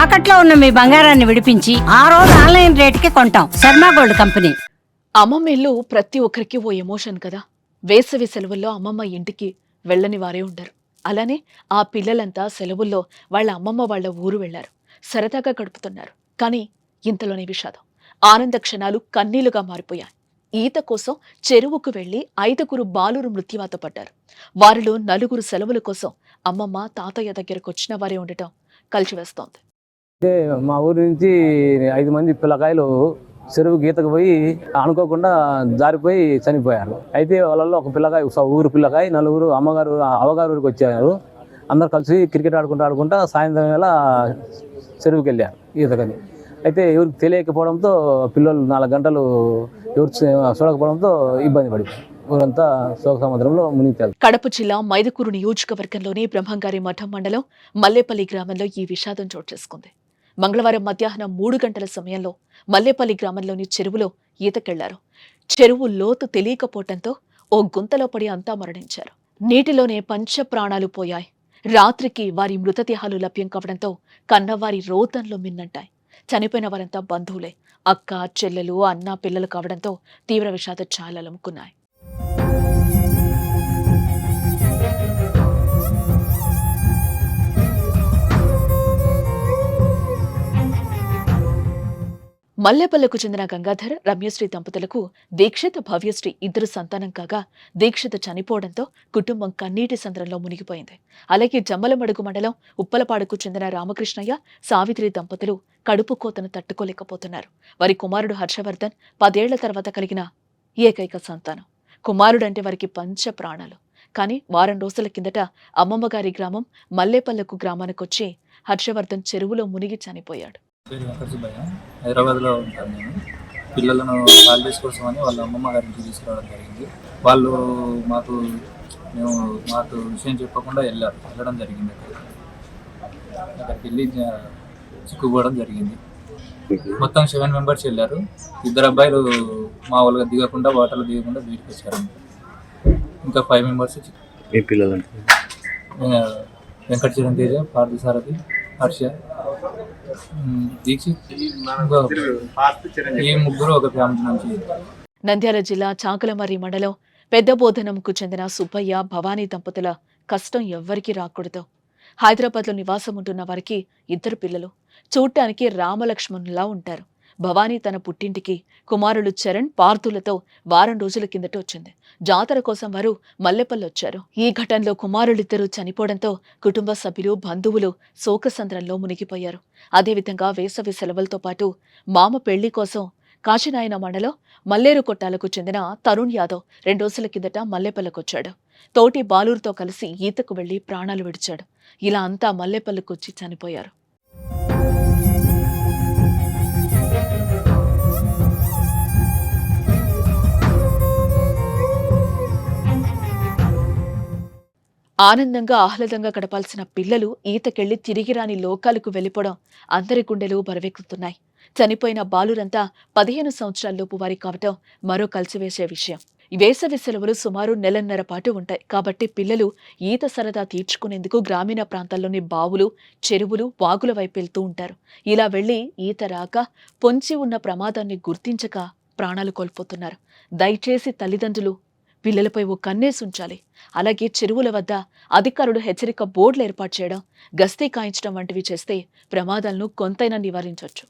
తాకట్లో ఉన్న మీ బంగారాన్ని విడిపించి ఆ రోజు ఆన్లైన్ రేటుకి కొంటాం. Sharma gold company. అమ్మమ్మ ఇల్లు ప్రతి ఒక్కరికి ఓ ఎమోషన్ కదా. వేసవి సెలవుల్లో అమ్మమ్మ ఇంటికి వెళ్ళని వారే ఉండరు. అలానే ఆ పిల్లలంతా సెలవుల్లో వాళ్ళ అమ్మమ్మ వాళ్ళ ఊరు వెళ్లారు. సరదాగా గడుపుతున్నారు. కానీ ఇంతలోనే విషాదం. ఆనంద క్షణాలు కన్నీలుగా మారిపోయాయి. ఈత కోసం చెరువుకు వెళ్లి 5గురు బాలురు మృత్యువాత పడ్డారు. వారిలో 4 సెలవుల కోసం అమ్మమ్మ తాతయ్య దగ్గరకు వచ్చిన వారే ఉండటం కలిచివేస్తోంది. మా ఊరి నుంచి 5 మంది పిల్లకాయలు చెరువు గీతకు పోయి అనుకోకుండా జారిపోయి చనిపోయారు. అయితే వాళ్ళలో ఒక పిల్లకాయ, ఊరు పిల్లకాయ, 4 అమ్మగారు ఊరికి వచ్చారు. అందరు కలిసి క్రికెట్ ఆడుకుంటా సాయంత్రం వేళ చెరువుకి వెళ్ళారు ఈతకని. అయితే ఎవరికి తెలియకపోవడంతో పిల్లలు 4 గంటలు ఎవరు చూడకపోవడంతో ఇబ్బంది పడిపోయారు. ఊరంతా శోక సముద్రంలో మునిగితారు. కడప జిల్లా మైదుకూరు నియోజకవర్గంలోని బ్రహ్మంగారి మఠం మండలం మల్లేపల్లి గ్రామంలో ఈ విషాదం చోటు చేసుకుంది. మంగళవారం మధ్యాహ్నం 3 గంటల సమయంలో మల్లేపల్లి గ్రామంలోని చెరువులో ఈతకెళ్లారు. చెరువు లోతు తెలియకపోవటంతో ఓ గుంతలో పడి అంతా మరణించారు. నీటిలోనే పంచ ప్రాణాలు పోయాయి. రాత్రికి వారి మృతదేహాలు లభ్యం కావడంతో కన్నవారి రోదనలు మిన్నంటాయి. చనిపోయిన వారంతా బంధువులే. అక్క, చెల్లెలు, అన్న, పిల్లలు కావడంతో తీవ్ర విషాద ఛాయలు అలుముకున్నాయి. మల్లేపల్లకు చెందిన గంగాధర్, రమ్యశ్రీ దంపతులకు దీక్షిత్, భవ్యశ్రీ 2 సంతానం కాగా దీక్షిత్ చనిపోవడంతో కుటుంబం కన్నీటి సంద్రంలో మునిగిపోయింది. అలాగే జమ్మలమడుగు మండలం ఉప్పలపాడుకు చెందిన రామకృష్ణయ్య, సావిత్రి దంపతులు కడుపు కోతను తట్టుకోలేకపోతున్నారు. వారి కుమారుడు హర్షవర్ధన్ 10 ఏళ్ల తర్వాత కలిగిన ఏకైక సంతానం. కుమారుడంటే వారికి పంచ ప్రాణాలు. కానీ వారం రోజుల కిందట అమ్మమ్మగారి గ్రామం మల్లేపల్లకు గ్రామానికొచ్చి హర్షవర్ధన్ చెరువులో మునిగి చనిపోయాడు. పేరు వెంకట సుబ్బయ్య. హైదరాబాద్లో ఉంటాను నేను. పిల్లలను హాలిడేస్ కోసం అని వాళ్ళ అమ్మమ్మ గారికి తీసుకురావడం జరిగింది. వాళ్ళు మాకు విషయం చెప్పకుండా వెళ్ళడం జరిగింది. అక్కడికి వెళ్ళి చిక్కుపోవడం జరిగింది. మొత్తం 7 మెంబర్స్ వెళ్ళారు. 2 అబ్బాయిలు మామూలుగా దిగకుండా, వాటర్లో దిగకుండా బయటకు వచ్చారు. ఇంకా 5 మెంబర్స్ పిల్లలు వెంకట చిరంతేజ, పార్థసారథి, హర్ష, దీక్షిత్, ఈ 3 ఒక ఫ్యామిలీ నుంచి. నంద్యాల జిల్లా చాకలమర్రి మండలం పెద్దబోధనంకు చెందిన సుబ్బయ్య, భవానీ దంపతుల కష్టం ఎవ్వరికీ రాకూడదు. హైదరాబాద్లో నివాసం ఉంటున్న వారికి 2 పిల్లలు. చూడటానికి రామలక్ష్మణులా ఉంటారు. భవానీ తన పుట్టింటికి కుమారులు చరణ్, పార్థులతో వారం రోజుల కిందట వచ్చింది. జాతర కోసం వారు మల్లెపల్లి వచ్చారు. ఈ ఘటనలో కుమారులిద్దరూ చనిపోవడంతో కుటుంబ సభ్యులు, బంధువులు శోకసంద్రంలో మునిగిపోయారు. అదేవిధంగా వేసవి సెలవులతో పాటు మామ పెళ్లి కోసం కాశీనాయన మండలం మల్లేరు కొట్టాలకు చెందిన తరుణ్ యాదవ్ 2 రోజుల కిందట మల్లేపల్లికొచ్చాడు. తోటి బాలూరుతో కలిసి ఈతకు వెళ్లి ప్రాణాలు విడిచాడు. ఇలా అంతా మల్లేపల్లికొచ్చి చనిపోయారు. ఆనందంగా, ఆహ్లాదంగా గడపాల్సిన పిల్లలు ఈతకెళ్లి తిరిగి రాని లోకాలకు వెళ్లిపోవడం అందరి గుండెలు బరువెక్కుతున్నాయి. చనిపోయిన బాలురంతా 15 సంవత్సరాల్లోపు వారి కావటం మరో కలిసివేసే విషయం. వేసవి సెలవులు సుమారు 1.5 పాటు ఉంటాయి. కాబట్టి పిల్లలు ఈత సరదా తీర్చుకునేందుకు గ్రామీణ ప్రాంతాల్లోని బావులు, చెరువులు, వాగుల వైపు వెళ్తూ ఉంటారు. ఇలా వెళ్లి ఈత రాక పొంచి ఉన్న ప్రమాదాన్ని గుర్తించక ప్రాణాలు కోల్పోతున్నారు. దయచేసి తల్లిదండ్రులు పిల్లలపై ఓ కన్నేసి ఉంచాలి. అలాగే చెరువుల వద్ద అధికారులు హెచ్చరిక బోర్డులు ఏర్పాటు చేయడం, గస్తీ కాయించడం వంటివి చేస్తే ప్రమాదాలను కొంతైనా నివారించవచ్చు.